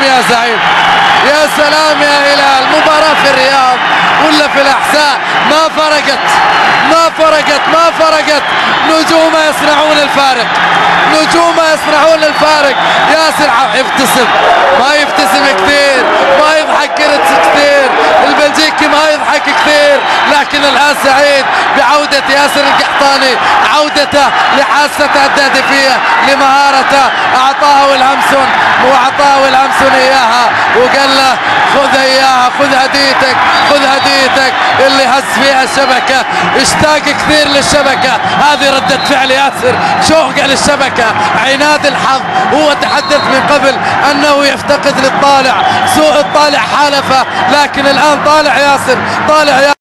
سلام يا زعيم، يا سلام يا هلال. مباراة في الرياض ولا في الأحساء ما فرقت، ما فرقت، ما فرقت. نجوم يصنعون الفارق، نجوم يصنعون الفارق. ياسر يبتسم، ما يبتسم كثير، ما يضحك كثير، البلجيكي ما يضحك كثير، لكن الآن سعيد بعودة ياسر القحطاني، عودته لحاسته التهديفية، لمهارته. أعطاه والهمسون وأعطاه والهمسون إياها وقال له خذ إياها، خذ هديتك، خذ هديتك. اللي هز فيها الشبكة، اشتاق كثير للشبكة. هذه ردة فعل ياسر، شوقه للشبكة، عناد الحظ. هو تحدث من قبل أنه يفتقد للطالع، سوء الطالع حالفه، لكن الآن طالع ياسر، طالع ياسر.